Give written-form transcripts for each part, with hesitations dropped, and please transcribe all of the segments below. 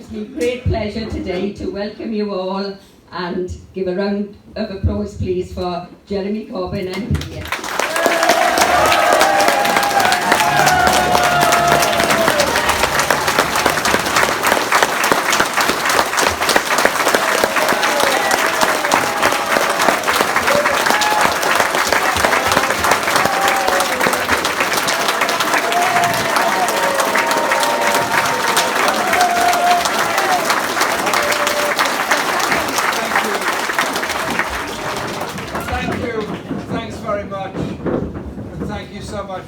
gives me great pleasure today to welcome you all and give a round of applause please for Jeremy Corbyn MP.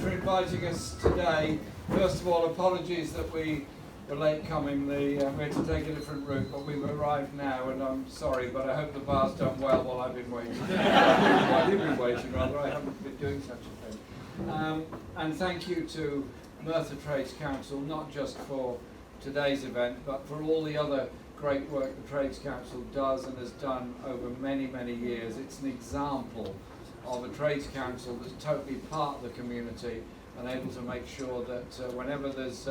For inviting us today. First of all, apologies that we were late coming. We had to take a different route, but we've arrived now, and I'm sorry, but I hope the bar's done well while I've been waiting. While you've been waiting, rather. I haven't been doing such a thing. And thank you to Merthyr Trades Council, not just for today's event, but for all the other great work the Trades Council does and has done over many, many years. It's an example of a Trades Council that's totally part of the community and able to make sure that whenever there's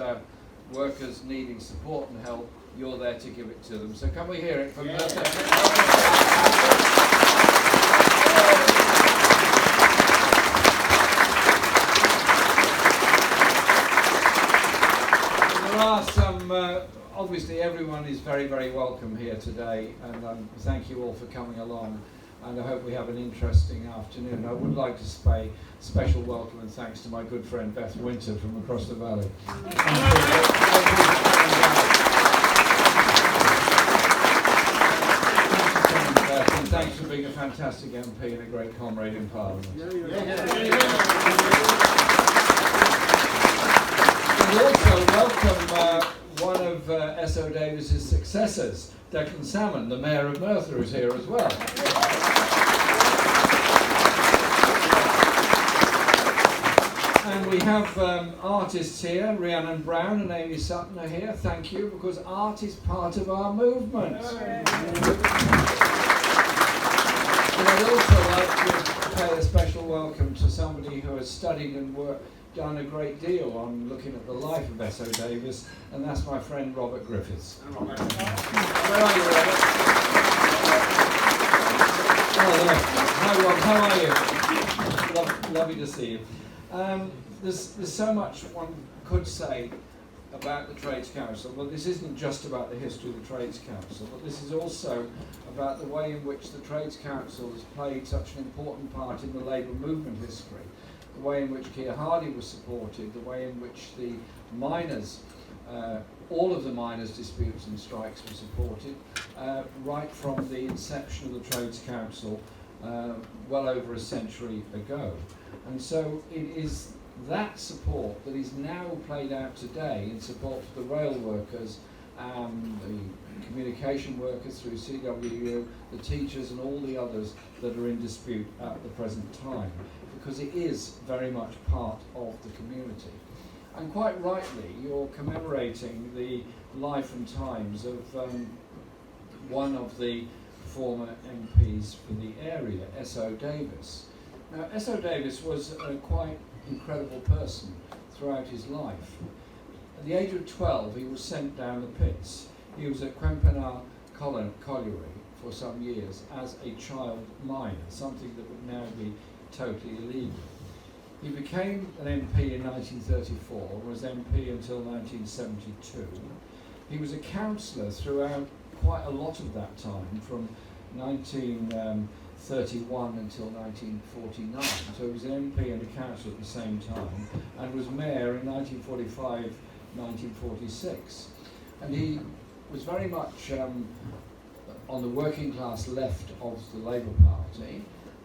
workers needing support and help, you're there to give it to them. So can we hear it from Merthyr? There are some, obviously everyone is very, very welcome here today, and thank you all for coming along. And I hope we have an interesting afternoon. I would like to say special welcome and thanks to my good friend Beth Winter from across the valley. And thanks for being a fantastic MP and a great comrade in Parliament. And also welcome one of S.O. Davis's successors, Declan Salmon, the Mayor of Merthyr, is here as well. And we have artists here, Rhiannon Brown and Amy Sutton are here. Thank you, because art is part of our movement. And I'd also like to pay a special welcome to somebody who has studied and done a great deal on looking at the life of S.O. Davis, and that's my friend Robert Griffiths. Where are you, Robert? Hi, Rob. How are you? Lovely to see you. There's so much one could say about the Trades Council. Well, this isn't just about the history of the Trades Council, but this is also about the way in which the Trades Council has played such an important part in the Labour movement history, the way in which Keir Hardie was supported, the way in which the miners, all of the miners' disputes and strikes were supported, right from the inception of the Trades Council well over a century ago. And so it is that support that is now played out today in support for the rail workers, the communication workers through CWU, the teachers and all the others that are in dispute at the present time, because it is very much part of the community. And quite rightly, you're commemorating the life and times of one of the former MPs for the area, S.O. Davis. Now, S.O. Davis was a quite incredible person throughout his life. At the age of 12, he was sent down the pits. He was at Quempenar Colliery for some years as a child miner, something that would now be totally illegal. He became an MP in 1934, was MP until 1972. He was a councillor throughout quite a lot of that time, from 1931 until 1949. So he was an MP and a councillor at the same time, and was mayor in 1945, 1946. And he was very much on the working class left of the Labour Party,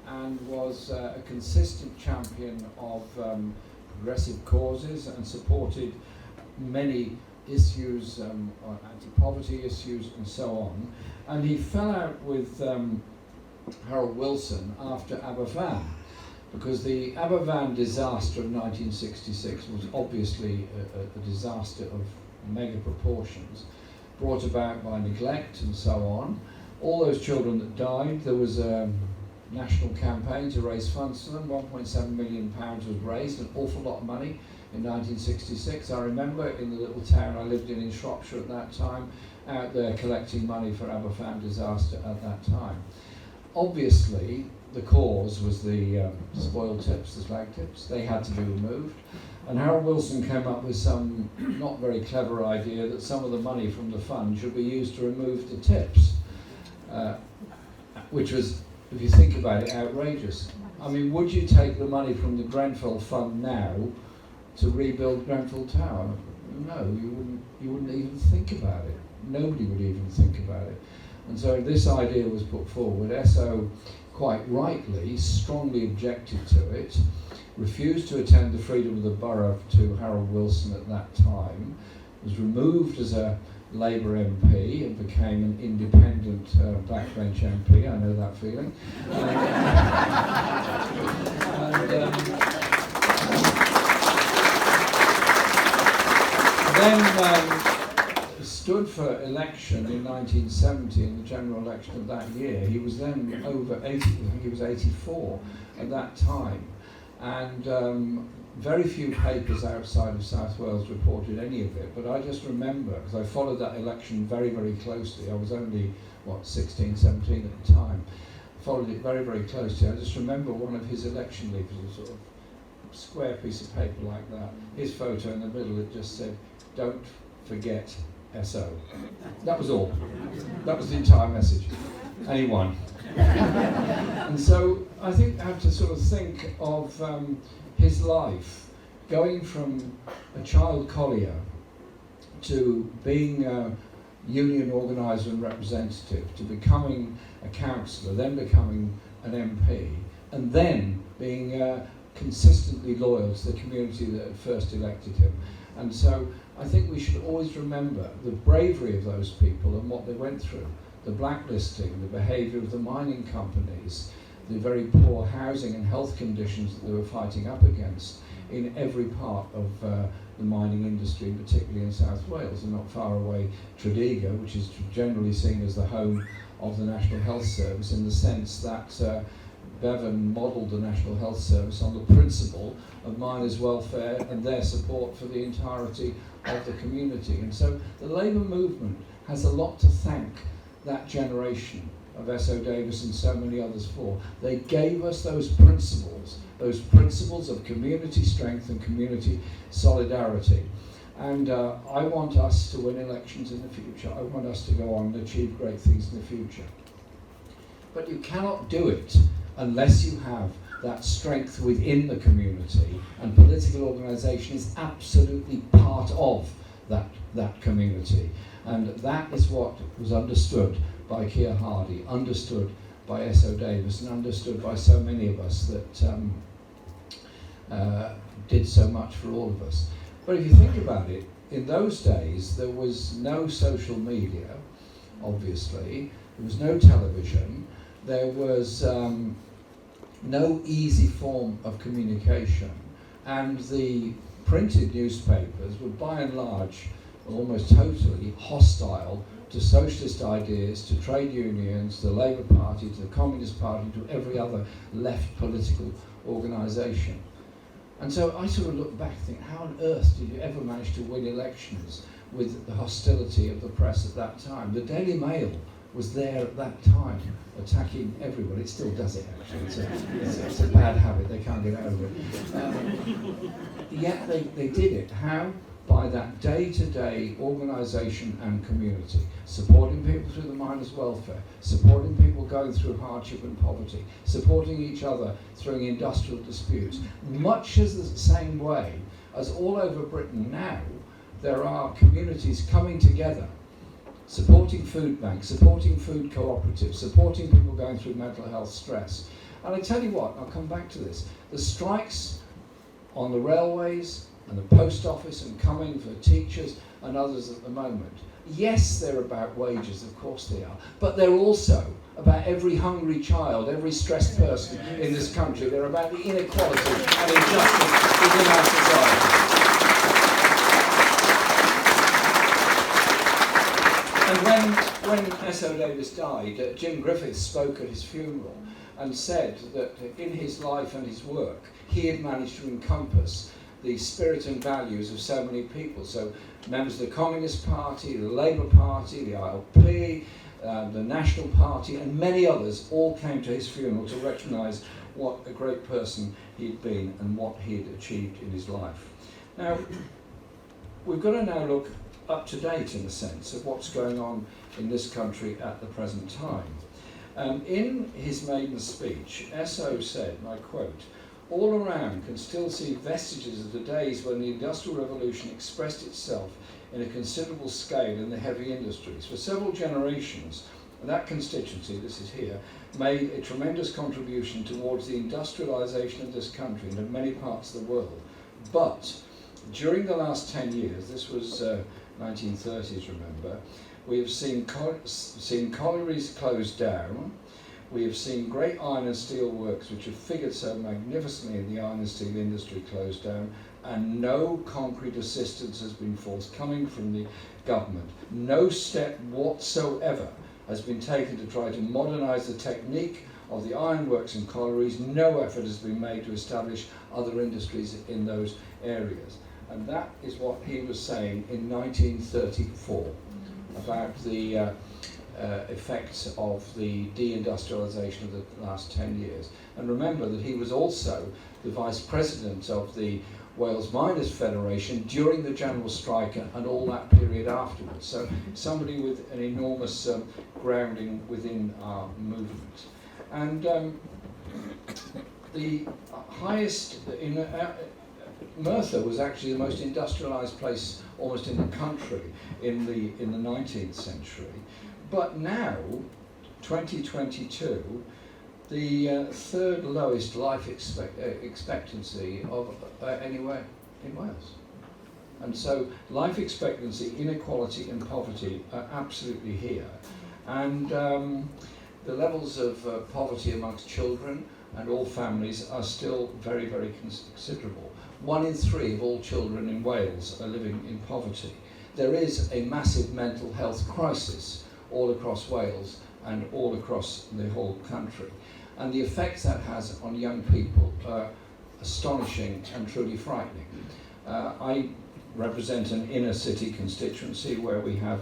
and was a consistent champion of progressive causes and supported many issues, anti-poverty issues and so on. And he fell out with Harold Wilson after Aberfan, because the Aberfan disaster of 1966 was obviously a disaster of mega proportions, brought about by neglect and so on. All those children that died, there was a national campaign to raise funds for them. 1.7 million pounds was raised, an awful lot of money. in 1966. I remember in the little town I lived in Shropshire at that time, out there collecting money for Aberfan disaster at that time. Obviously, the cause was the spoiled tips, the slag tips. They had to be removed. And Harold Wilson came up with some not very clever idea that some of the money from the fund should be used to remove the tips, which was, if you think about it, outrageous. I mean, would you take the money from the Grenfell Fund now to rebuild Grenfell Tower? No, you wouldn't even think about it. Nobody would even think about it. And so this idea was put forward. Esso, quite rightly, strongly objected to it, refused to attend the Freedom of the Borough to Harold Wilson at that time, was removed as a Labour MP and became an independent backbench MP. I know that feeling. Then stood for election in 1970 in the general election of that year. He was then over 80, I think he was 84 at that time. And very few papers outside of South Wales reported any of it, but I just remember, because I followed that election very, very closely. I was only, 16, 17 at the time. Followed it very, very closely. I just remember one of his election leaflets, a sort of square piece of paper like that. His photo in the middle, it just said, "Don't forget SO." That was all. That was the entire message. And he won. And so I think I have to sort of think of his life, going from a child collier to being a union organiser and representative, to becoming a councillor, then becoming an MP, and then being consistently loyal to the community that had first elected him. And so I think we should always remember the bravery of those people and what they went through. The blacklisting, the behaviour of the mining companies, the very poor housing and health conditions that they were fighting up against in every part of the mining industry, particularly in South Wales, and not far away Tredegar, which is generally seen as the home of the National Health Service, in the sense that Bevan modelled the National Health Service on the principle of miners' welfare and their support for the entirety of the community. And so the Labour movement has a lot to thank that generation of S.O. Davis and so many others for. They gave us those principles of community strength and community solidarity. And I want us to win elections in the future. I want us to go on and achieve great things in the future. But you cannot do it unless you have that strength within the community, and political organisation is absolutely part of that community. And that is what was understood by Keir Hardie, understood by S.O. Davis, and understood by so many of us that did so much for all of us. But if you think about it, in those days there was no social media, obviously, there was no television, there was no easy form of communication, and the printed newspapers were by and large almost totally hostile to socialist ideas, to trade unions, to the Labour Party, to the Communist Party, to every other left political organisation. And so I sort of look back and think, how on earth did you ever manage to win elections with the hostility of the press at that time? The Daily Mail was there at that time, attacking everyone. It still does it, actually. It's a bad habit, they can't get over it. Yet they did it. How? By that day-to-day organisation and community, supporting people through the miners' welfare, supporting people going through hardship and poverty, supporting each other through industrial disputes, much as the same way as all over Britain now, there are communities coming together, supporting food banks, supporting food cooperatives, supporting people going through mental health stress. And I tell you what, I'll come back to this, the strikes on the railways and the post office and coming for teachers and others at the moment. Yes, they're about wages, of course they are, but they're also about every hungry child, every stressed person in this country. They're about the inequality and injustice within our society. And when S.O. Davis died, Jim Griffiths spoke at his funeral and said that in his life and his work, he had managed to encompass the spirit and values of so many people. So members of the Communist Party, the Labour Party, the ILP, the National Party, and many others all came to his funeral to recognise what a great person he'd been and what he'd achieved in his life. Now, we've got to now look up to date in the sense of what's going on in this country at the present time. In his maiden speech, Esso said, and I quote, "All around can still see vestiges of the days when the Industrial Revolution expressed itself in a considerable scale in the heavy industries. For several generations, that constituency, this is here, made a tremendous contribution towards the industrialisation of this country and of many parts of the world. But during the last 10 years, this was 1930s, remember, we have seen collieries closed down. We have seen great iron and steel works which have figured so magnificently in the iron and steel industry closed down, and no concrete assistance has been forthcoming from the government. No step whatsoever has been taken to try to modernise the technique of the ironworks and collieries. No effort has been made to establish other industries in those areas." And that is what he was saying in 1934 about the effects of the deindustrialisation of the last 10 years. And remember that he was also the vice president of the Wales Miners Federation during the general strike and all that period afterwards. So somebody with an enormous grounding within our movement. And the highest, Merthyr was actually the most industrialised place almost in the country in the 19th century. But now, 2022, the third lowest life expectancy of anywhere in Wales. And so life expectancy, inequality and poverty are absolutely here. And the levels of poverty amongst children and all families are still very, very considerable. 1 in 3 of all children in Wales are living in poverty. There is a massive mental health crisis all across Wales and all across the whole country. And the effects that has on young people are astonishing and truly frightening. I represent an inner city constituency where we have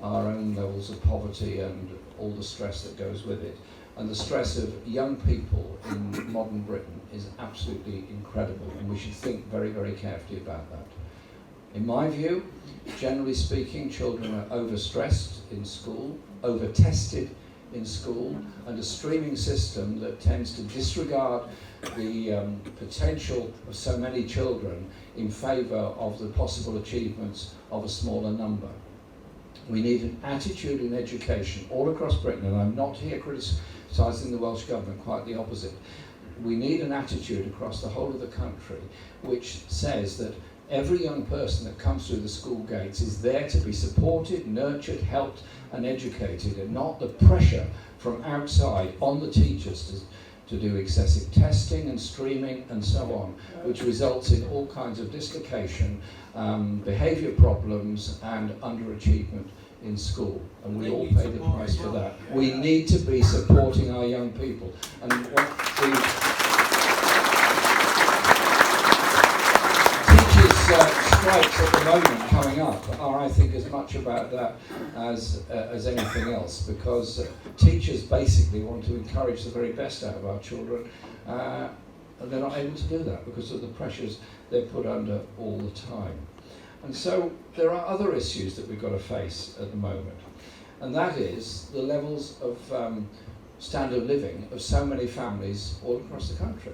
our own levels of poverty and all the stress that goes with it. And the stress of young people in modern Britain is absolutely incredible, and we should think very, very carefully about that. In my view, generally speaking, children are overstressed in school, over-tested in school, and a streaming system that tends to disregard the potential of so many children in favour of the possible achievements of a smaller number. We need an attitude in education all across Britain, and I'm not here criticising the Welsh Government, quite the opposite. We need an attitude across the whole of the country which says that every young person that comes through the school gates is there to be supported, nurtured, helped and educated, and not the pressure from outside on the teachers to do excessive testing and streaming and so on, which results in all kinds of dislocation, behaviour problems and underachievement in school, and we all pay the price for that. We need to be supporting our young people. And what strikes at the moment coming up are, I think, as much about that as anything else, because teachers basically want to encourage the very best out of our children, and they're not able to do that because of the pressures they're put under all the time. And so there are other issues that we've got to face at the moment, and that is the levels of standard of living of so many families all across the country.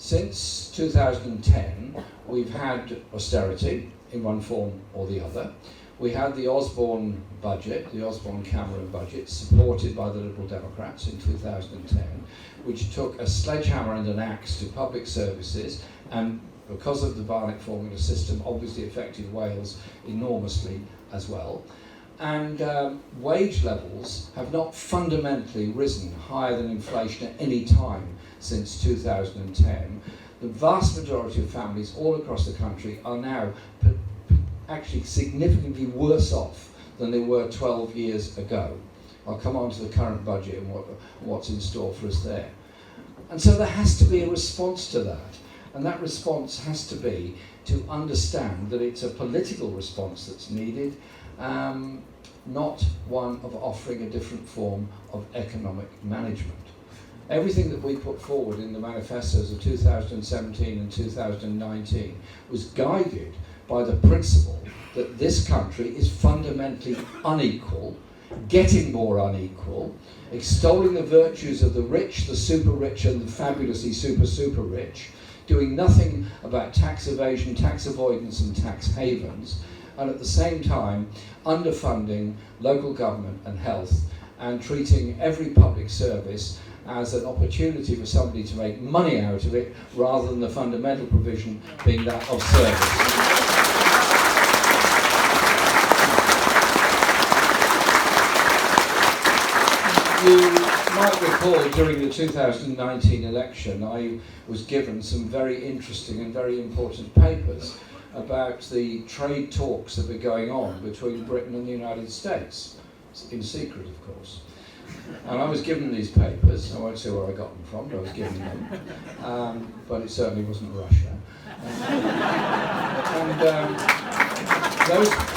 Since 2010, we've had austerity in one form or the other. We had the Osborne budget, the Osborne-Cameron budget, supported by the Liberal Democrats in 2010, which took a sledgehammer and an axe to public services, and because of the Barnett formula system, obviously affected Wales enormously as well. And wage levels have not fundamentally risen higher than inflation at any time since 2010. The vast majority of families all across the country are now actually significantly worse off than they were 12 years ago. I'll come on to the current budget and what's in store for us there. And so there has to be a response to that. And that response has to be to understand that it's a political response that's needed, not one of offering a different form of economic management. Everything that we put forward in the manifestos of 2017 and 2019 was guided by the principle that this country is fundamentally unequal, getting more unequal, extolling the virtues of the rich, the super rich, and the fabulously super rich, doing nothing about tax evasion, tax avoidance, and tax havens, and at the same time underfunding local government and health, and treating every public service as an opportunity for somebody to make money out of it, rather than the fundamental provision being that of service. You might recall during the 2019 election, I was given some very interesting and very important papers about the trade talks that were going on between Britain and the United States, in secret, of course. And I was given these papers. I won't say where I got them from, but I was given them. But it certainly wasn't Russia.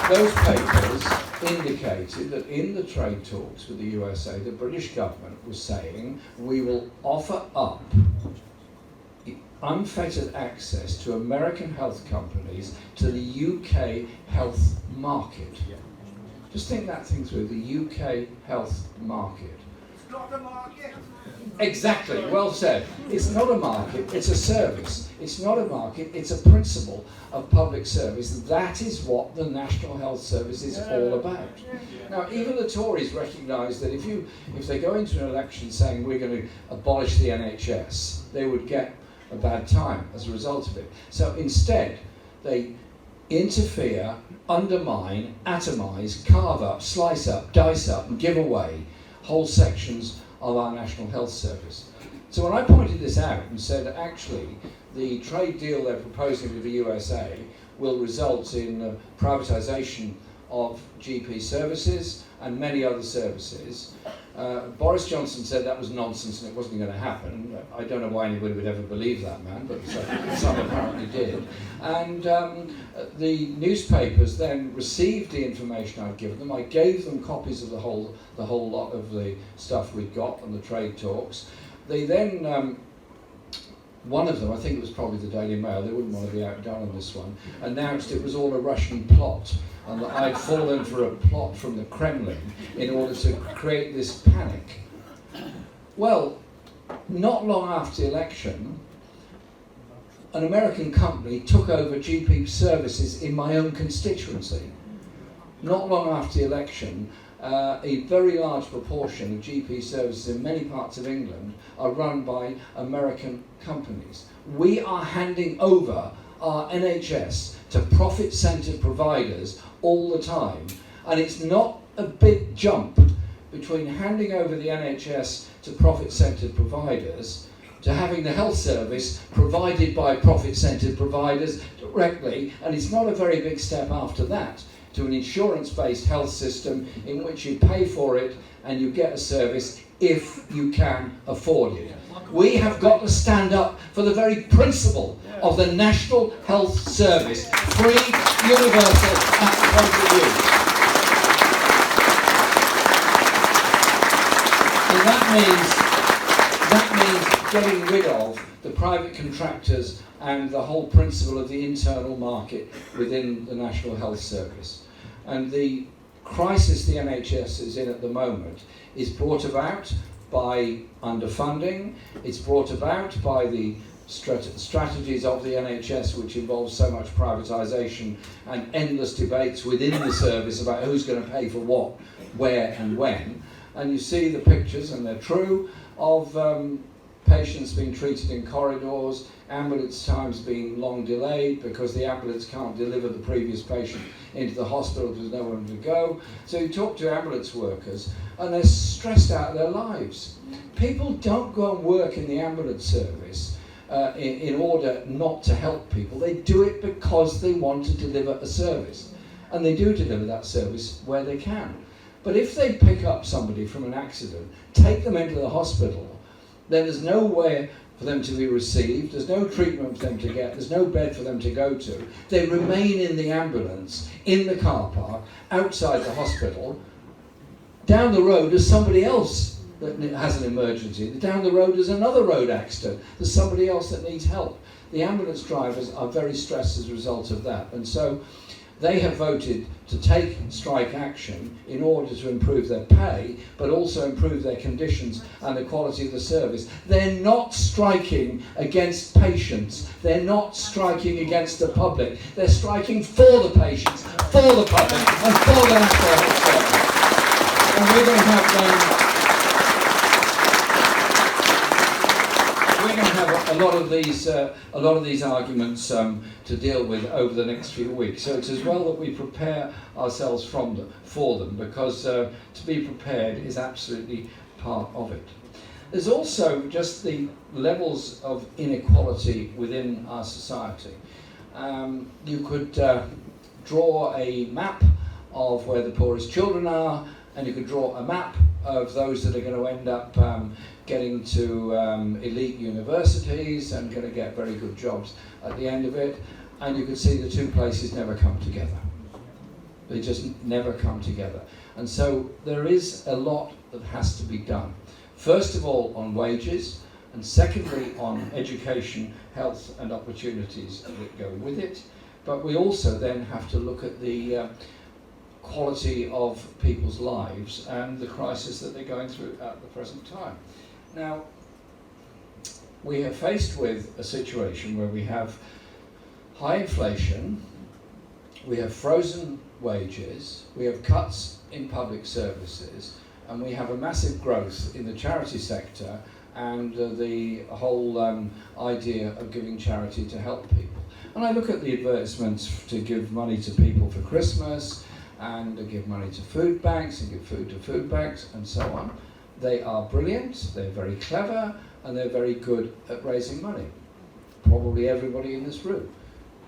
Those papers indicated that in the trade talks with the USA, the British government was saying, we will offer up unfettered access to American health companies to the UK health market. Just think that thing through, the UK health market. It's not a market. Exactly, well said. It's not a market, it's a service. It's not a market, it's a principle of public service. That is what the National Health Service is all about. Now, even the Tories recognise that if they go into an election saying we're going to abolish the NHS, they would get a bad time as a result of it. So instead, they interfere, undermine, atomise, carve up, slice up, dice up, and give away whole sections of our National Health Service. So when I pointed this out and said, actually, the trade deal they're proposing with the USA will result in privatisation of GP services and many other services, Boris Johnson said that was nonsense and it wasn't going to happen. I don't know why anybody would ever believe that man, but some apparently did. And the newspapers then received the information I'd given them. I gave them copies of the whole lot of the stuff we'd got on the trade talks. They then, one of them, I think it was probably the Daily Mail, they wouldn't want to be outdone on this one, announced it was all a Russian plot, and that I'd fallen for a plot from the Kremlin in order to create this panic. Well, not long after the election, an American company took over GP services in my own constituency. Not long after the election, a very large proportion of GP services in many parts of England are run by American companies. We are handing over our NHS to profit-centred providers all the time, and it's not a big jump between handing over the NHS to profit-centred providers to having the health service provided by profit-centred providers directly, and it's not a very big step after that to an insurance-based health system in which you pay for it and you get a service if you can afford it. We have got to stand up for the very principle of the National Health Service, free, universal, at the point of view. And that means getting rid of the private contractors and the whole principle of the internal market within the National Health Service. And the crisis the NHS is in at the moment is brought about by underfunding, it's brought about by the strategies of the NHS, which involve so much privatisation and endless debates within the service about who's going to pay for what, where and when. And you see the pictures, and they're true, of patients being treated in corridors, ambulance times being long delayed because the ambulance can't deliver the previous patient into the hospital because there's nowhere to go. So you talk to ambulance workers and they're stressed out of their lives. People don't go and work in the ambulance service in order not to help people. They do it because they want to deliver a service. And they do deliver that service where they can. But if they pick up somebody from an accident, take them into the hospital, then there's nowhere for them to be received, there's no treatment for them to get, there's no bed for them to go to. They remain in the ambulance, in the car park, outside the hospital. Down the road is somebody else that has an emergency. Down the road is another road accident. There's somebody else that needs help. The ambulance drivers are very stressed as a result of that. And so they have voted to take strike action in order to improve their pay, but also improve their conditions and the quality of the service. They're not striking against patients. They're not striking against the public. They're striking for the patients, for the public, and for the National Health Service. And we're going to have a lot of these arguments to deal with over the next few weeks. So it's as well that we prepare ourselves for them, because to be prepared is absolutely part of it. There's also just the levels of inequality within our society. You could draw a map of where the poorest children are, and you could draw a map of those that are going to end up getting to elite universities and going to get very good jobs at the end of it, and you could see the two places never come together. They just never come together. And so there is a lot that has to be done. First of all on wages, and secondly on education, health and opportunities that go with it. But we also then have to look at the quality of people's lives and the crisis that they're going through at the present time. Now, we are faced with a situation where we have high inflation, we have frozen wages, we have cuts in public services, and we have a massive growth in the charity sector and the whole idea of giving charity to help people. And I look at the advertisements to give money to people for Christmas, and to give money to food banks, and give food to food banks, and so on. They are brilliant, they're very clever, and they're very good at raising money. Probably everybody in this room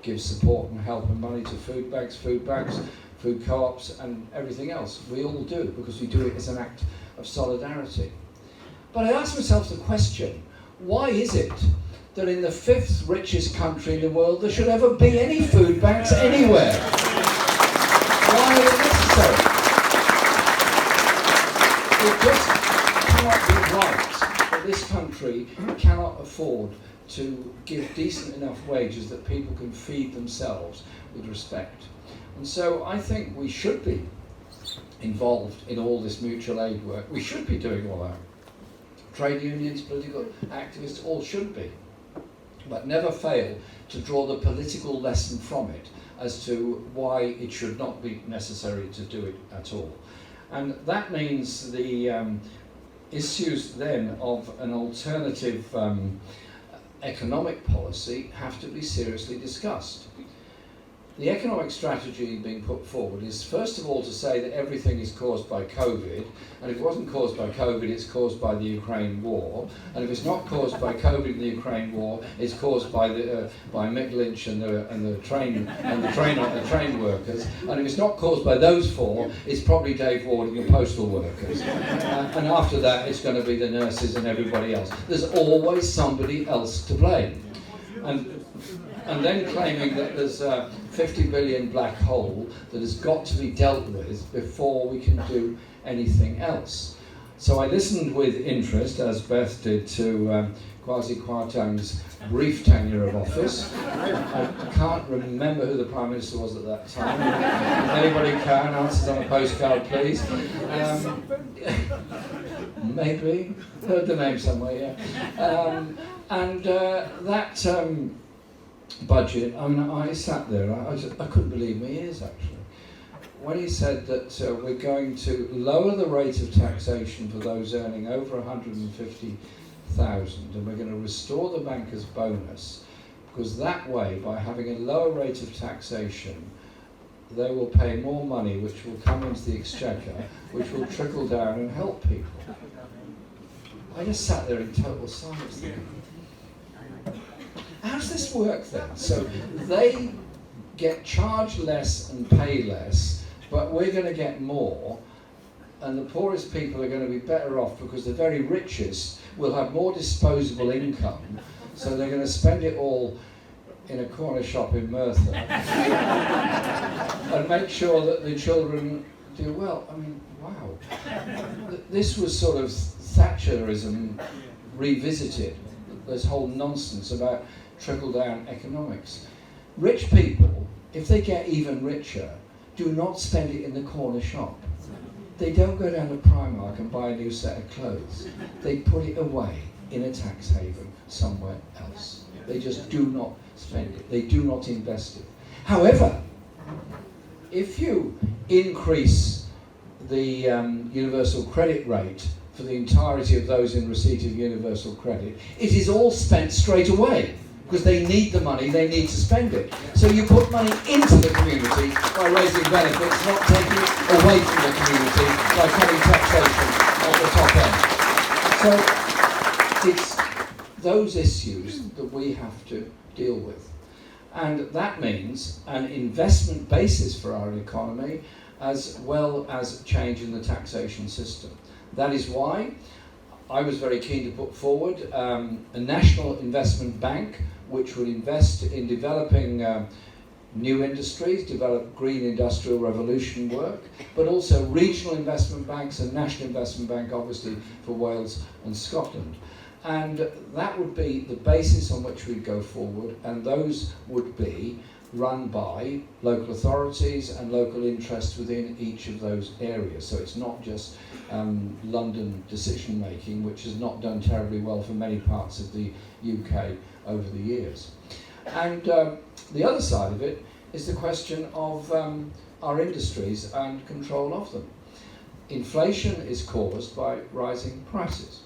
gives support and help and money to food banks, food co-ops, and everything else. We all do, because we do it as an act of solidarity. But I ask myself the question, why is it that in the 5th richest country in the world there should ever be any food banks anywhere? Why are they necessary? It just cannot be right that this country cannot afford to give decent enough wages that people can feed themselves with respect. And so I think we should be involved in all this mutual aid work. We should be doing all that. Trade unions, political activists, all should be. But never fail to draw the political lesson from it as to why it should not be necessary to do it at all. And that means the issues then of an alternative economic policy have to be seriously discussed. The economic strategy being put forward is first of all to say that everything is caused by COVID, and if it wasn't caused by COVID, it's caused by the Ukraine war, and if it's not caused by COVID and the Ukraine war, it's caused by Mick Lynch and the train workers, and if it's not caused by those four, it's probably Dave Ward and the postal workers, and after that, it's going to be the nurses and everybody else. There's always somebody else to blame, and then claiming that there's a 50 billion black hole that has got to be dealt with before we can do anything else. So I listened with interest, as Beth did, to Kwasi Kwarteng's brief tenure of office. I can't remember who the Prime Minister was at that time. If anybody can, answers on a postcard, please. Maybe. Heard the name somewhere, yeah. That budget, I mean, I sat there, I couldn't believe my ears actually. When he said that we're going to lower the rate of taxation for those earning over 150,000, and we're going to restore the banker's bonus, because that way, by having a lower rate of taxation, they will pay more money, which will come into the exchequer, which will trickle down and help people. I just sat there in total silence thinking, how does this work then? So they get charged less and pay less, but we're going to get more, and the poorest people are going to be better off because the very richest will have more disposable income, so they're going to spend it all in a corner shop in Merthyr and make sure that the children do well. I mean, wow. This was sort of Thatcherism revisited, this whole nonsense about trickle-down economics. Rich people, if they get even richer, do not spend it in the corner shop. They don't go down to Primark and buy a new set of clothes. They put it away in a tax haven somewhere else. They just do not spend it. They do not invest it. However, if you increase the universal credit rate for the entirety of those in receipt of universal credit, it is all spent straight away because they need the money, they need to spend it. So you put money into the community by raising benefits, not taking it away from the community by cutting taxation at the top end. So it's those issues that we have to deal with. And that means an investment basis for our economy as well as change in the taxation system. That is why I was very keen to put forward a national investment bank which would invest in developing new industries, develop green industrial revolution work, but also regional investment banks and national investment bank obviously for Wales and Scotland. And that would be the basis on which we'd go forward, and those would be run by local authorities and local interests within each of those areas. So it's not just London decision making, which has not done terribly well for many parts of the UK over the years. And the other side of it is the question of our industries and control of them. Inflation is caused by rising prices.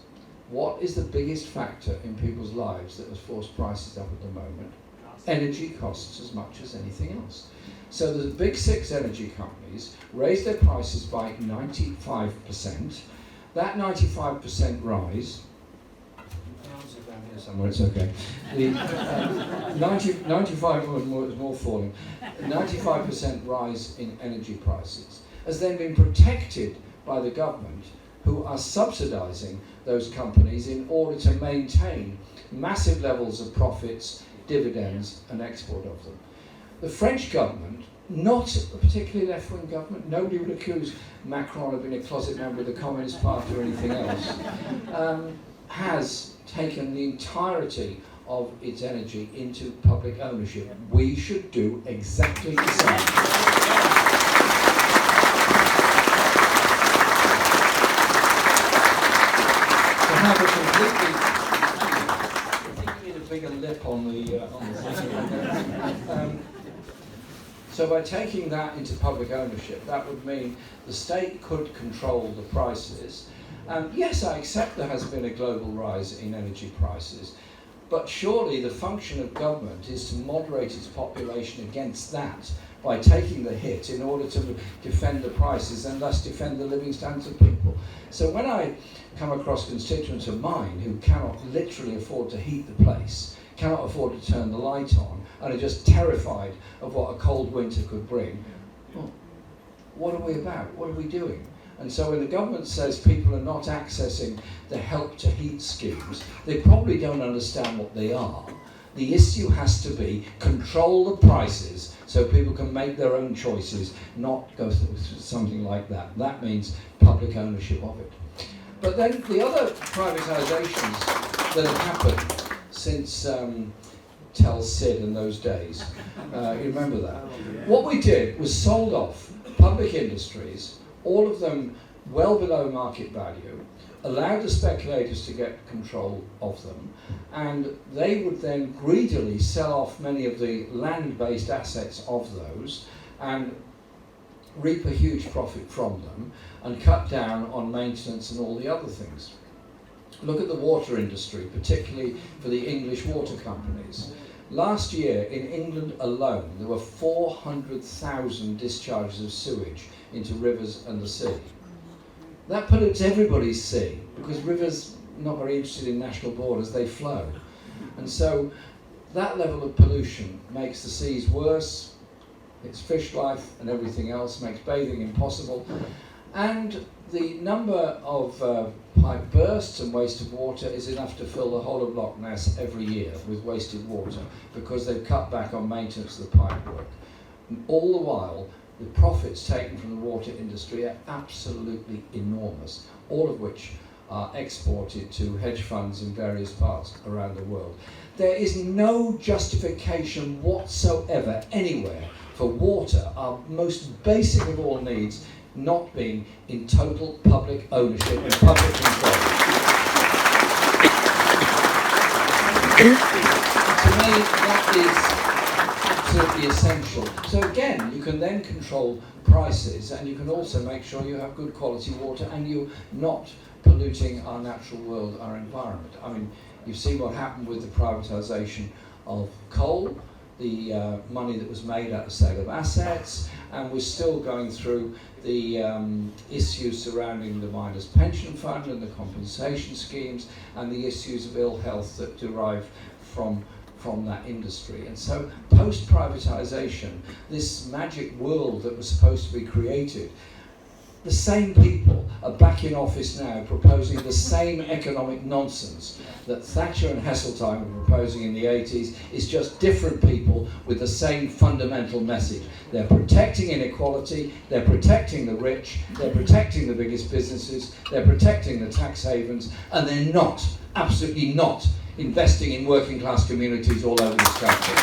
What is the biggest factor in people's lives that has forced prices up at the moment? Energy costs as much as anything else. So the big six energy companies raised their prices by 95%. That 95% rise, down here somewhere, it's okay. The 95 was more falling. 95% rise in energy prices has then been protected by the government, who are subsidising those companies in order to maintain massive levels of profits, dividends and export of them. The French government, not a particularly left-wing government, nobody would accuse Macron of being a closet member of the Communist Party or anything else, has taken the entirety of its energy into public ownership. We should do exactly the same. Have a completely need a bigger lip on the thing. So by taking that into public ownership, that would mean the state could control the prices. Yes, I accept there has been a global rise in energy prices, but surely the function of government is to moderate its population against that by taking the hit in order to defend the prices and thus defend the living standards of people. So when I come across constituents of mine who cannot literally afford to heat the place, cannot afford to turn the light on, and are just terrified of what a cold winter could bring, well, what are we about? What are we doing? And so when the government says people are not accessing the help to heat schemes, they probably don't understand what they are. The issue has to be control the prices so people can make their own choices, not go through something like that. That means public ownership of it. But then the other privatisations that have happened since Tel Cid in those days, you remember that? What we did was sold off public industries, all of them well below market value, allowed the speculators to get control of them, and they would then greedily sell off many of the land-based assets of those and reap a huge profit from them and cut down on maintenance and all the other things. Look at the water industry, particularly for the English water companies. Last year in England alone there were 400,000 discharges of sewage into rivers and the sea. That pollutes everybody's sea because rivers are not very interested in national borders, they flow. And so that level of pollution makes the seas worse, its fish life and everything else, makes bathing impossible. And the number of pipe bursts and wasted water is enough to fill the whole of Loch Ness every year with wasted water, because they've cut back on maintenance of the pipe work. And all the while, the profits taken from the water industry are absolutely enormous, all of which are exported to hedge funds in various parts around the world. There is no justification whatsoever anywhere for water, our most basic of all needs, not being in total public ownership and public control. To me, that is absolutely essential. So again, you can then control prices, and you can also make sure you have good quality water and you're not polluting our natural world, our environment. I mean, you've seen what happened with the privatisation of coal, the money that was made at the sale of assets, and we're still going through the issues surrounding the miners' pension fund and the compensation schemes, and the issues of ill health that derive from that industry. And so post-privatisation, this magic world that was supposed to be created, the same people are back in office now proposing the same economic nonsense that Thatcher and Heseltine were proposing in the 80s. Is just different people with the same fundamental message. They're protecting inequality, they're protecting the rich, they're protecting the biggest businesses, they're protecting the tax havens, and they're not, absolutely not, investing in working class communities all over this country.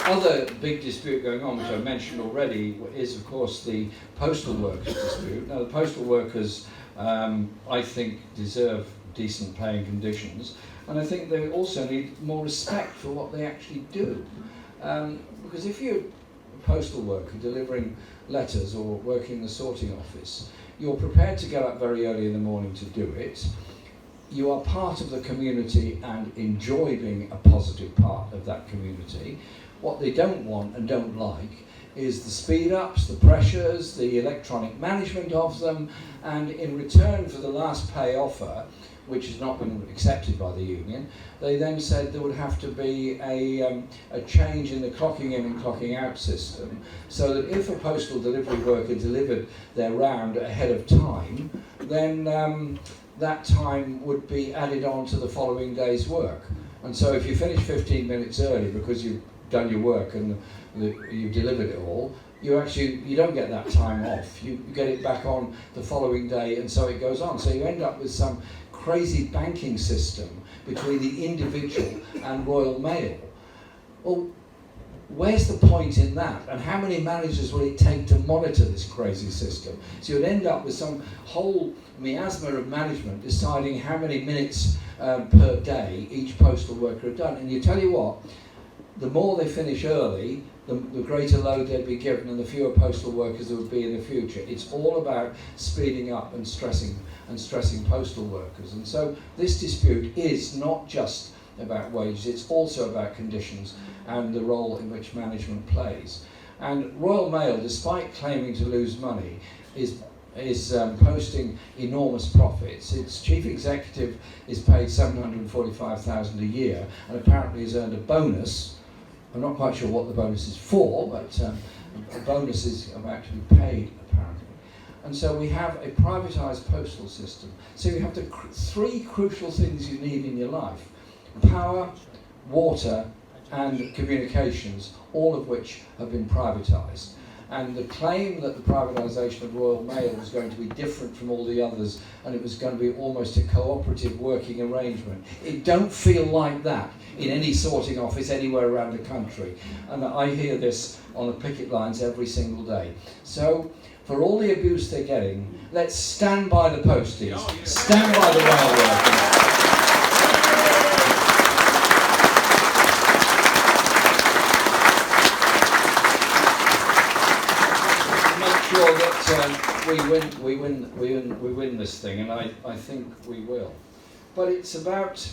Other big dispute going on, which I mentioned already, is of course the postal workers dispute. Now the postal workers, I think, deserve decent paying conditions, and I think they also need more respect for what they actually do. Because if you're a postal worker delivering letters or working in the sorting office, you're prepared to get up very early in the morning to do it. You are part of the community and enjoy being a positive part of that community. What they don't want and don't like is the speed-ups, the pressures, the electronic management of them, and in return for the last pay offer, which has not been accepted by the union, they then said there would have to be a change in the clocking in and clocking out system, so that if a postal delivery worker delivered their round ahead of time, then that time would be added on to the following day's work. And so if you finish 15 minutes early because you've done your work and you've delivered it all, you don't get that time off. You get it back on the following day, and so it goes on. So you end up with some crazy banking system between the individual and Royal Mail. Well, where's the point in that? And how many managers will it take to monitor this crazy system? So you'd end up with some whole miasma of management deciding how many minutes per day each postal worker had done. And you tell you what, the more they finish early, the greater load they'd be given and the fewer postal workers there would be in the future. It's all about speeding up and stressing postal workers. And so this dispute is not just about wages, it's also about conditions and the role in which management plays. And Royal Mail, despite claiming to lose money, is posting enormous profits. Its chief executive is paid $745,000 a year and apparently has earned a bonus. I'm not quite sure what the bonus is for, but a bonus is about to be paid, apparently. And so we have a privatised postal system. So you have the three crucial things you need in your life: power, water, and communications, all of which have been privatised. And the claim that the privatisation of Royal Mail was going to be different from all the others and it was going to be almost a cooperative working arrangement, it don't feel like that in any sorting office anywhere around the country. And I hear this on the picket lines every single day. So for all the abuse they're getting, let's stand by the posties, stand by the rail workers. Sure that we win this thing, and I think we will. But it's about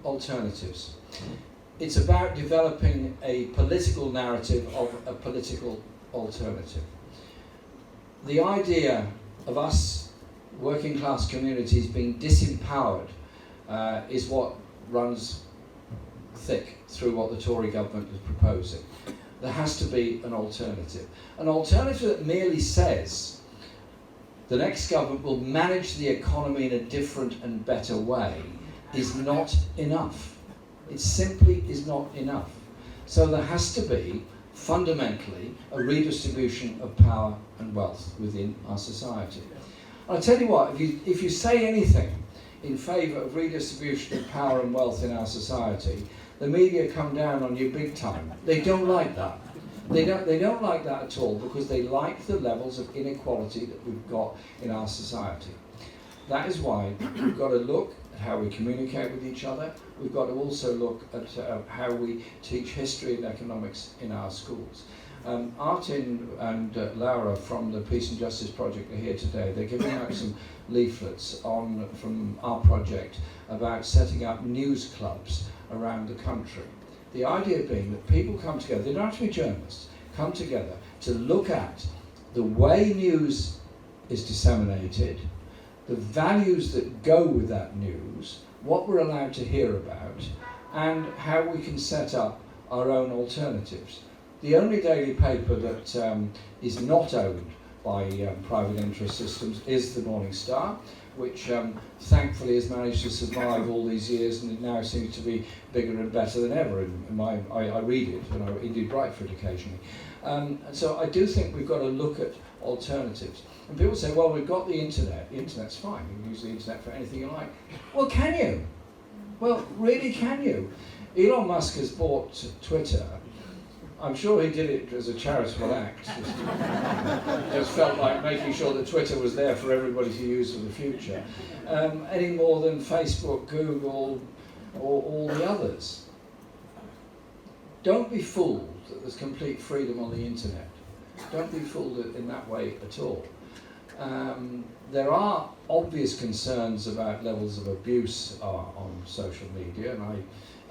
alternatives. It's about developing a political narrative of a political alternative. The idea of us working class communities being disempowered is what runs thick through what the Tory government is proposing. There has to be an alternative. An alternative that merely says the next government will manage the economy in a different and better way is not enough. It simply is not enough. So there has to be, fundamentally, a redistribution of power and wealth within our society. I'll tell you what, if you say anything in favour of redistribution of power and wealth in our society, the media come down on you big time. They don't like that. They don't like that at all, because they like the levels of inequality that we've got in our society. That is why we've got to look at how we communicate with each other. We've got to also look at how we teach history and economics in our schools. Artin and Laura from the Peace and Justice Project are here today. They're giving out some leaflets from our project about setting up news clubs around the country. The idea being that people come together, they don't have to be journalists, come together to look at the way news is disseminated, the values that go with that news, what we're allowed to hear about, and how we can set up our own alternatives. The only daily paper that is not owned by private interest systems is the Morning Star, which thankfully has managed to survive all these years, and it now seems to be bigger and better than ever. I read it, and I indeed write for it occasionally. And so I do think we've got to look at alternatives. And people say, well, we've got the internet. The internet's fine. You can use the internet for anything you like. Well, can you? Well, really, can you? Elon Musk has bought Twitter. I'm sure he did it as a charitable act. Just felt like making sure that Twitter was there for everybody to use for the future. Any more than Facebook, Google, or all the others. Don't be fooled that there's complete freedom on the internet. Don't be fooled in that way at all. There are obvious concerns about levels of abuse on social media, and I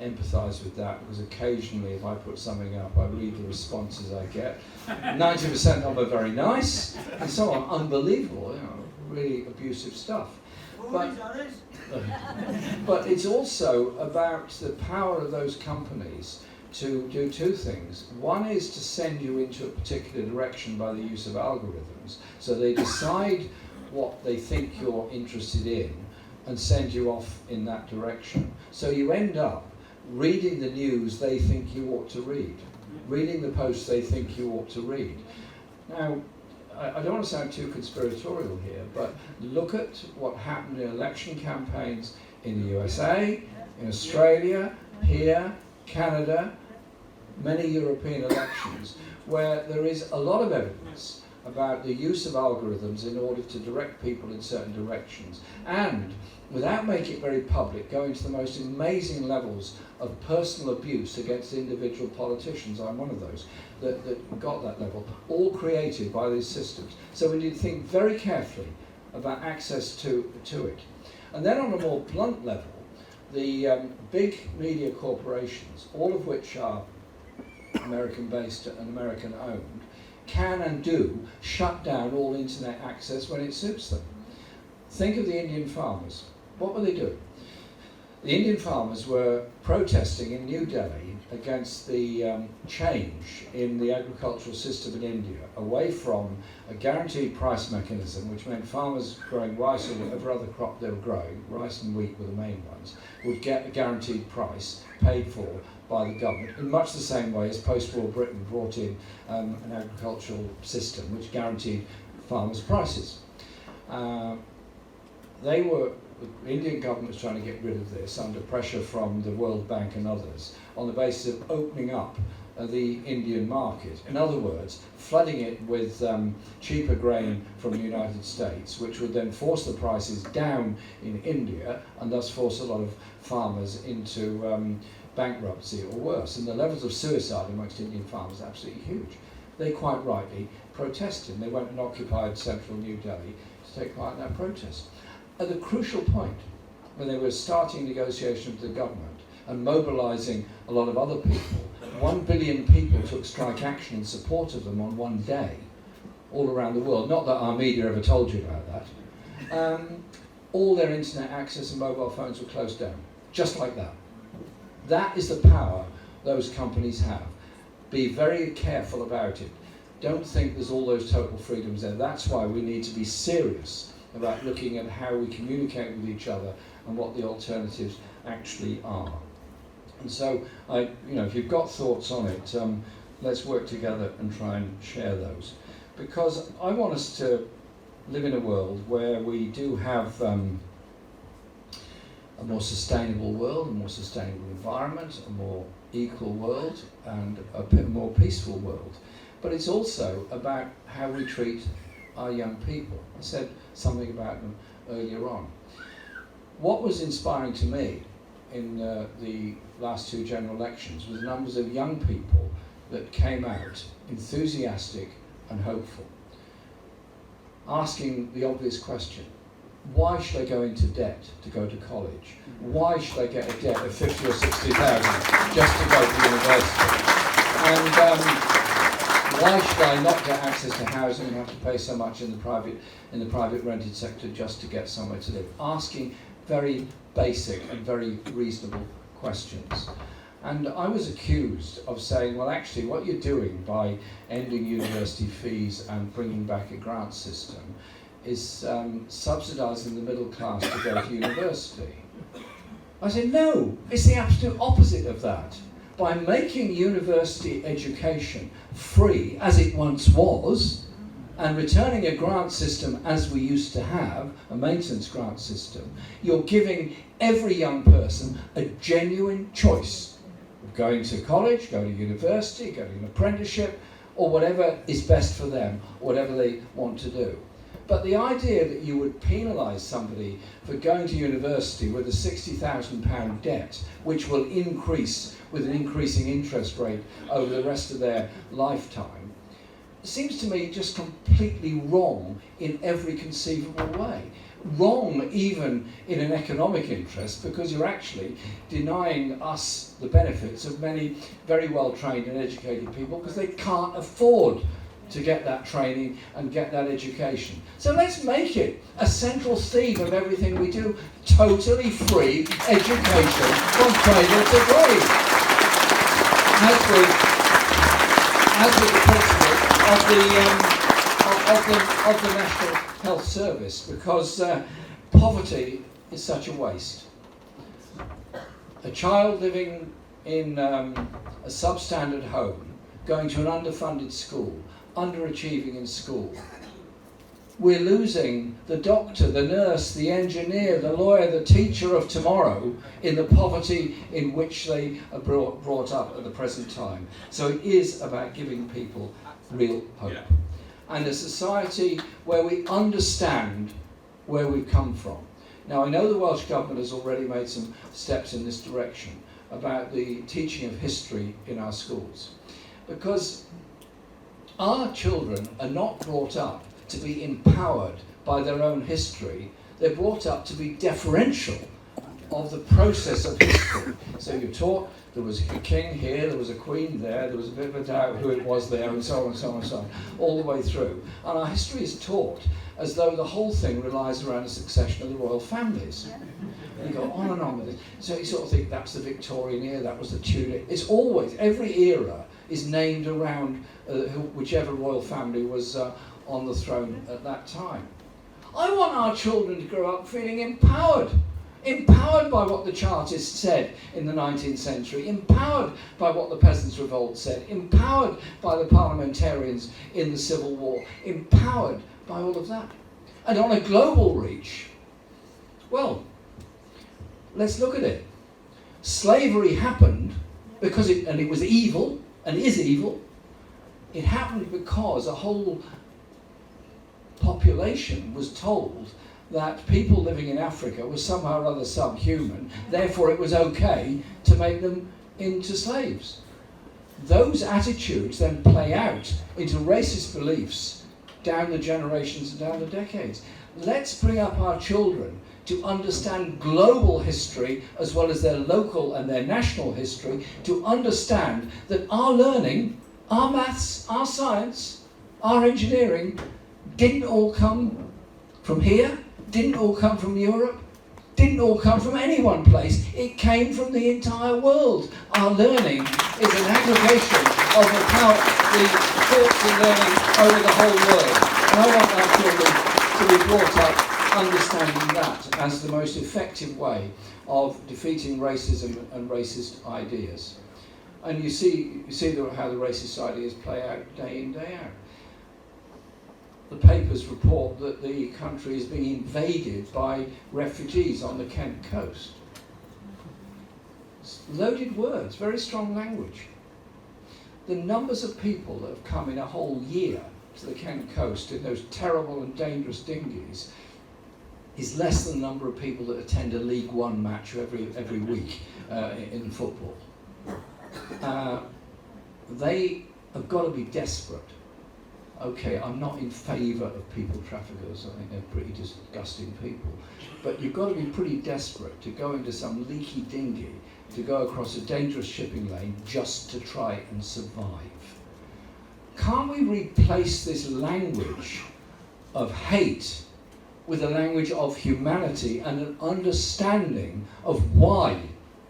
empathise with that, because occasionally if I put something up, I read the responses I get. 90% of them are very nice, and so on, unbelievable, really abusive stuff. But it's also about the power of those companies to do two things. One is to send you into a particular direction by the use of algorithms, so they decide what they think you're interested in and send you off in that direction. So you end up reading the news they think you ought to read, reading the posts they think you ought to read. Now, I don't want to sound too conspiratorial here, but look at what happened in election campaigns in the USA, in Australia, here, Canada, many European elections, where there is a lot of evidence about the use of algorithms in order to direct people in certain directions, and without making it very public, going to the most amazing levels of personal abuse against individual politicians. I'm one of those that got that level, all created by these systems. So we need to think very carefully about access to it. And then on a more blunt level, the big media corporations, all of which are American-based and American-owned, can and do shut down all internet access when it suits them. Think of the Indian farmers. What were they doing? The Indian farmers were protesting in New Delhi against the change in the agricultural system in India, away from a guaranteed price mechanism, which meant farmers growing rice or whatever other crop they were growing, rice and wheat were the main ones, would get a guaranteed price paid for by the government, in much the same way as post-war Britain brought in an agricultural system which guaranteed farmers' prices. The Indian government was trying to get rid of this under pressure from the World Bank and others on the basis of opening up the Indian market. In other words, flooding it with cheaper grain from the United States, which would then force the prices down in India and thus force a lot of farmers into bankruptcy or worse. And the levels of suicide amongst Indian farmers are absolutely huge. They quite rightly protested, and they went and occupied central New Delhi to take part in that protest. At the crucial point, when they were starting negotiations with the government and mobilising a lot of other people, 1 billion people took strike action in support of them on one day, all around the world. Not that our media ever told you about that. All their internet access and mobile phones were closed down, just like that. That is the power those companies have. Be very careful about it. Don't think there's all those total freedoms there. That's why we need to be serious about looking at how we communicate with each other and what the alternatives actually are. And so, if you've got thoughts on it, let's work together and try and share those. Because I want us to live in a world where we do have a more sustainable world, a more sustainable environment, a more equal world, and a bit more peaceful world. But it's also about how we treat our young people. I said something about them earlier on. What was inspiring to me in the last two general elections was the numbers of young people that came out enthusiastic and hopeful, asking the obvious question: why should I go into debt to go to college? Why should I get a debt of 50 or 60,000 just to go to university? And why should I not get access to housing and have to pay so much in the private rented sector just to get somewhere to live? Asking very basic and very reasonable questions. And I was accused of saying, well, actually, what you're doing by ending university fees and bringing back a grant system is subsidising the middle class to go to university. I said, no, it's the absolute opposite of that. By making university education free, as it once was, and returning a grant system as we used to have, a maintenance grant system, you're giving every young person a genuine choice of going to college, going to university, going to an apprenticeship, or whatever is best for them, whatever they want to do. But the idea that you would penalise somebody for going to university with a £60,000 debt, which will increase with an increasing interest rate over the rest of their lifetime, seems to me just completely wrong in every conceivable way. Wrong even in an economic interest, because you're actually denying us the benefits of many very well trained and educated people because they can't afford to get that training and get that education. So let's make it a central theme of everything we do: totally free education from cradle to grave. As with the principle of the National Health Service, because poverty is such a waste. A child living in a substandard home, going to an underfunded school, underachieving in school. We're losing the doctor, the nurse, the engineer, the lawyer, the teacher of tomorrow in the poverty in which they are brought up at the present time. So it is about giving people real hope. Yeah. And a society where we understand where we've come from. Now, I know the Welsh Government has already made some steps in this direction about the teaching of history in our schools, because our children are not brought up to be empowered by their own history. They're brought up to be deferential of the process of history. So you're taught there was a king here, there was a queen there was a bit of a doubt who it was there, and so on and so on and so on, all the way through. And our history is taught as though the whole thing relies around a succession of the royal families. And you go on and on with it. So you sort of think that's the Victorian era, that was the Tudor. It's always, every era is named around whichever royal family was on the throne at that time. I want our children to grow up feeling empowered. Empowered by what the Chartists said in the 19th century, empowered by what the Peasants' Revolt said, empowered by the parliamentarians in the Civil War, empowered by all of that. And on a global reach, well, let's look at it. Slavery happened because it was evil, and is evil. It happened because a whole population was told that people living in Africa were somehow or other subhuman, therefore it was okay to make them into slaves. Those attitudes then play out into racist beliefs down the generations and down the decades. Let's bring up our children to understand global history as well as their local and their national history, to understand that our learning, our maths, our science, our engineering didn't all come from here, didn't all come from Europe, didn't all come from any one place. It came from the entire world. Our learning is an aggregation of the thoughts and learning over the whole world. And I want our children to be brought up understanding that as the most effective way of defeating racism and racist ideas. And you see how the racist ideas play out day in, day out. The papers report that the country is being invaded by refugees on the Kent coast. It's loaded words, very strong language. The numbers of people that have come in a whole year to the Kent coast in those terrible and dangerous dinghies is less than the number of people that attend a League One match every week in football. They have got to be desperate. Okay, I'm not in favour of people traffickers. I think they're pretty disgusting people. But you've got to be pretty desperate to go into some leaky dinghy to go across a dangerous shipping lane just to try and survive. Can't we replace this language of hate with a language of humanity and an understanding of why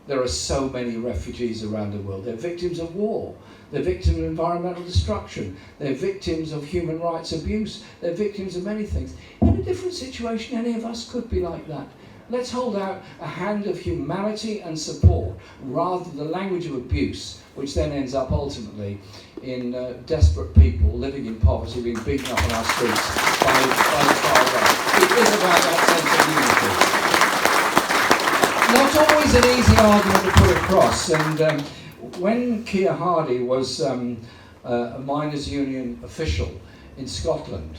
there are so many refugees around the world? They're victims of war. They're victims of environmental destruction. They're victims of human rights abuse. They're victims of many things. In a different situation, any of us could be like that. Let's hold out a hand of humanity and support rather than the language of abuse, which then ends up ultimately in desperate people living in poverty, being beaten up on our streets by the far right. It is about that sense of unity. Not always an easy argument to put across, and when Keir Hardie was a miners' union official in Scotland,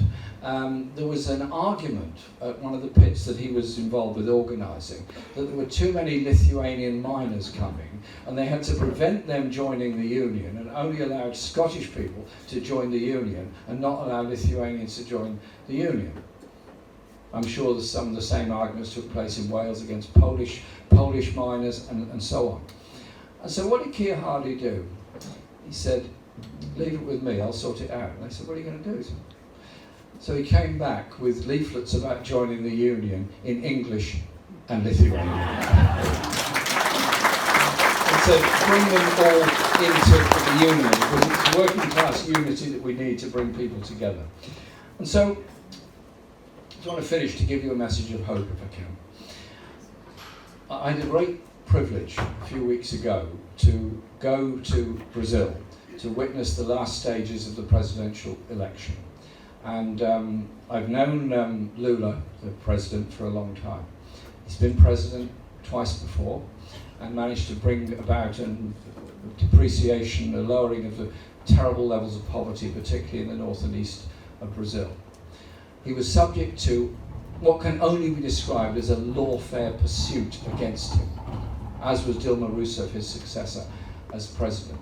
there was an argument at one of the pits that he was involved with organising that there were too many Lithuanian miners coming and they had to prevent them joining the union and only allowed Scottish people to join the union and not allow Lithuanians to join the union. I'm sure that some of the same arguments took place in Wales against Polish miners and so on. And so what did Keir Hardie do? He said, leave it with me, I'll sort it out. And they said, what are you going to do? So he came back with leaflets about joining the union in English and Lithuanian. And said, bring them all into the union, because it's working class unity that we need to bring people together. And so, I just want to finish to give you a message of hope if I can. I had a great privilege a few weeks ago to go to Brazil to witness the last stages of the presidential election. And I've known Lula, the president, for a long time. He's been president twice before and managed to bring about a depreciation, a lowering of the terrible levels of poverty, particularly in the north and east of Brazil. He was subject to what can only be described as a lawfare pursuit against him, as was Dilma Rousseff, his successor, as president.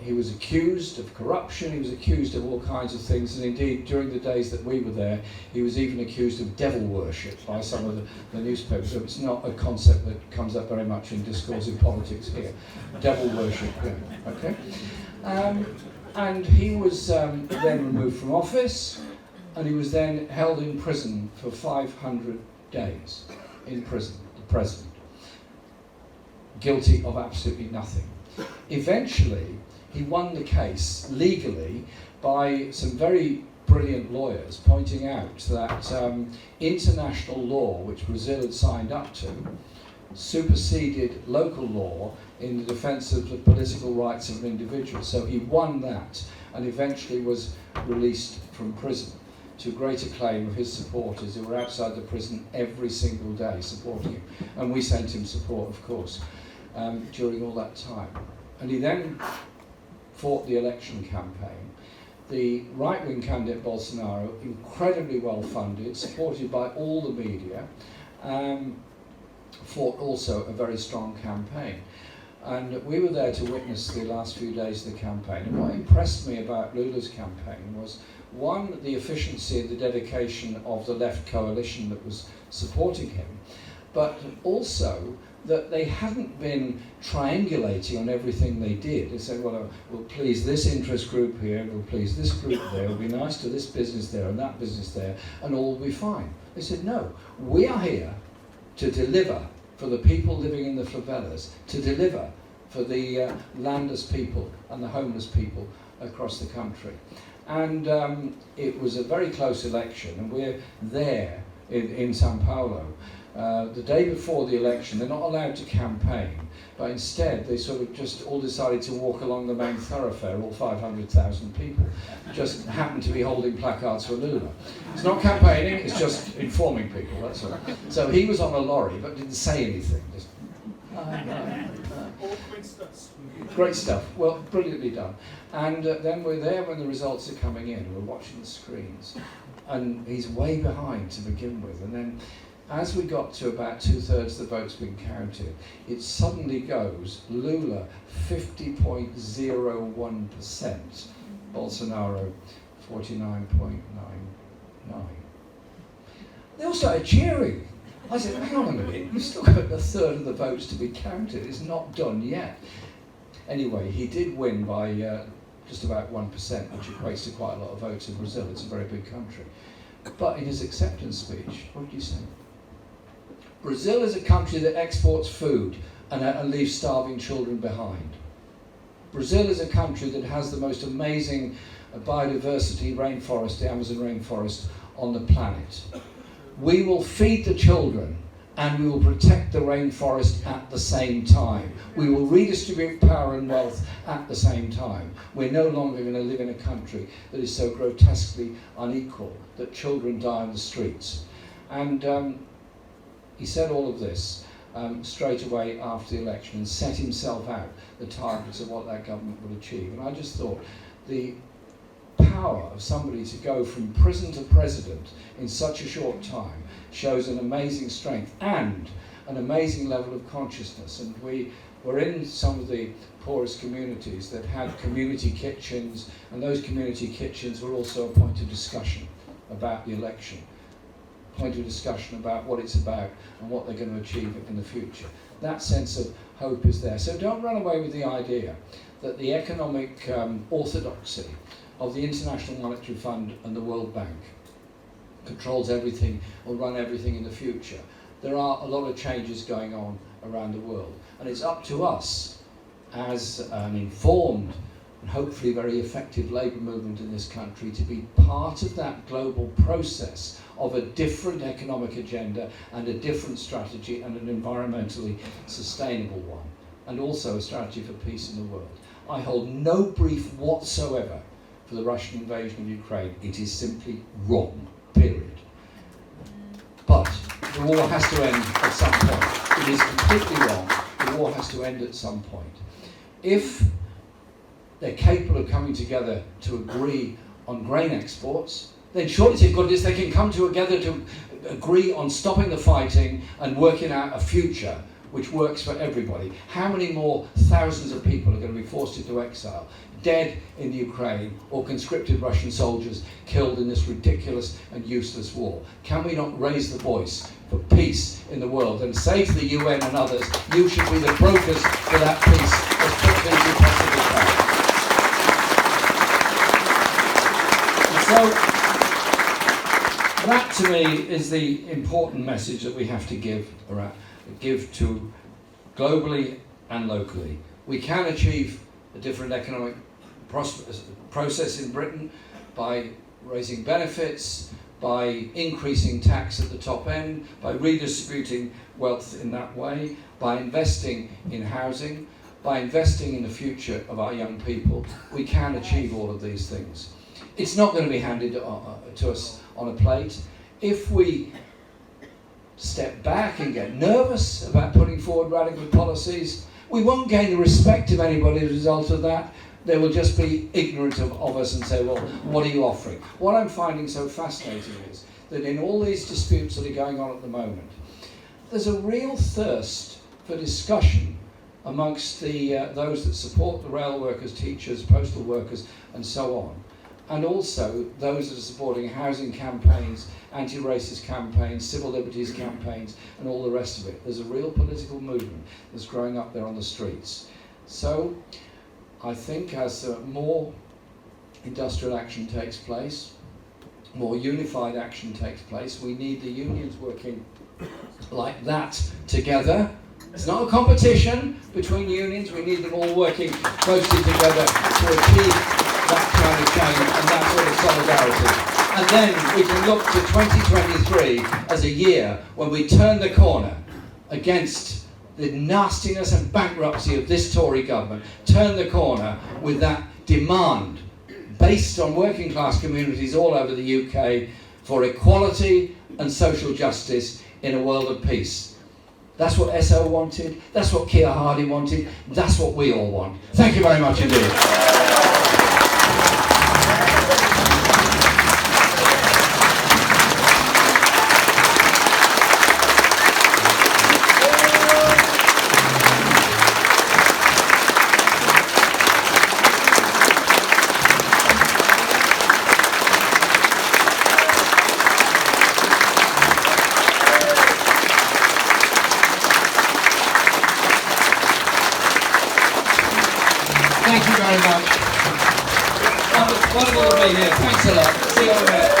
He was accused of corruption, he was accused of all kinds of things, and indeed during the days that we were there he was even accused of devil worship by some of the newspapers. So it's not a concept that comes up very much in discourse in politics here. Devil worship, yeah, okay? And he was then removed from office, and he was then held in prison for 500 days in prison, the president, guilty of absolutely nothing. Eventually, he won the case legally by some very brilliant lawyers pointing out that international law, which Brazil had signed up to, superseded local law in the defence of the political rights of an individual. So he won that and eventually was released from prison, to great acclaim of his supporters who were outside the prison every single day supporting him. And we sent him support, of course, during all that time. And he then fought the election campaign. The right-wing candidate Bolsonaro, incredibly well funded, supported by all the media, fought also a very strong campaign. And we were there to witness the last few days of the campaign. And what impressed me about Lula's campaign was, one, the efficiency and the dedication of the left coalition that was supporting him, but also that they hadn't been triangulating on everything they did. They said, well, we'll please this interest group here, we'll please this group there, we'll be nice to this business there and that business there, and all will be fine. They said, no, we are here to deliver for the people living in the favelas, to deliver for the landless people and the homeless people across the country. And it was a very close election, and we're there in Sao Paulo. The day before the election, they're not allowed to campaign, but instead they sort of just all decided to walk along the main thoroughfare, all 500,000 people, just happened to be holding placards for Lula. It's not campaigning, it's just informing people, that's all. So he was on a lorry, but didn't say anything. Just, great stuff. Well, brilliantly done. And then we're there when the results are coming in, we're watching the screens. And he's way behind to begin with. And then as we got to about 2/3 of the votes being counted, it suddenly goes, Lula 50.01%, Bolsonaro 49.99. They all started cheering. I said, hang on a minute, you've still got 1/3 of the votes to be counted, it's not done yet. Anyway, he did win by just about 1%, which equates to quite a lot of votes in Brazil. It's a very big country. But in his acceptance speech, what did you say? Brazil is a country that exports food and leaves starving children behind. Brazil is a country that has the most amazing biodiversity rainforest, the Amazon rainforest, on the planet. We will feed the children and we will protect the rainforest at the same time. We will redistribute power and wealth at the same time. We're no longer going to live in a country that is so grotesquely unequal that children die on the streets. And he said all of this straight away after the election and set himself out the targets of what that government would achieve. And I just thought the power of somebody to go from prison to president in such a short time shows an amazing strength and an amazing level of consciousness. And we were in some of the poorest communities that had community kitchens, and those community kitchens were also a point of discussion about the election, point of discussion about what it's about and what they're going to achieve in the future. That sense of hope is there. So don't run away with the idea that the economic orthodoxy of the International Monetary Fund and the World Bank controls everything, will run everything in the future. There are a lot of changes going on around the world, and it's up to us as an informed and hopefully very effective labour movement in this country to be part of that global process of a different economic agenda and a different strategy and an environmentally sustainable one, and also a strategy for peace in the world. I hold no brief whatsoever for the Russian invasion of Ukraine. It is simply wrong, period. But the war has to end at some point. It is completely wrong. The war has to end at some point. If they're capable of coming together to agree on grain exports, then surely to goodness they can come together to agree on stopping the fighting and working out a future which works for everybody. How many more thousands of people are going to be forced into exile, dead in the Ukraine, or conscripted Russian soldiers killed in this ridiculous and useless war? Can we not raise the voice for peace in the world and say to the UN and others, you should be the brokers for that peace as quickly as you possibly can? And so that to me is the important message that we have to give to globally and locally. We can achieve a different economic process in Britain by raising benefits, by increasing tax at the top end, by redistributing wealth in that way, by investing in housing, by investing in the future of our young people. We can achieve all of these things. It's not going to be handed to us on a plate. If we step back and get nervous about putting forward radical policies, we won't gain the respect of anybody as a result of that. They will just be ignorant of us and say, well, what are you offering? What I'm finding so fascinating is that in all these disputes that are going on at the moment, there's a real thirst for discussion amongst those that support the rail workers, teachers, postal workers, and so on. And also those that are supporting housing campaigns, anti-racist campaigns, civil liberties campaigns, and all the rest of it. There's a real political movement that's growing up there on the streets. So I think as more industrial action takes place, more unified action takes place, we need the unions working like that together. It's not a competition between unions. We need them all working closely together to achieve that kind of change and that sort of solidarity. And then we can look to 2023 as a year when we turn the corner against the nastiness and bankruptcy of this Tory government, turn the corner with that demand based on working class communities all over the UK for equality and social justice in a world of peace. That's what SO wanted, that's what Keir Hardie wanted, that's what we all want. Thank you very much indeed. Thank you very much. Wonderful to be here. Thanks a lot. See you all later.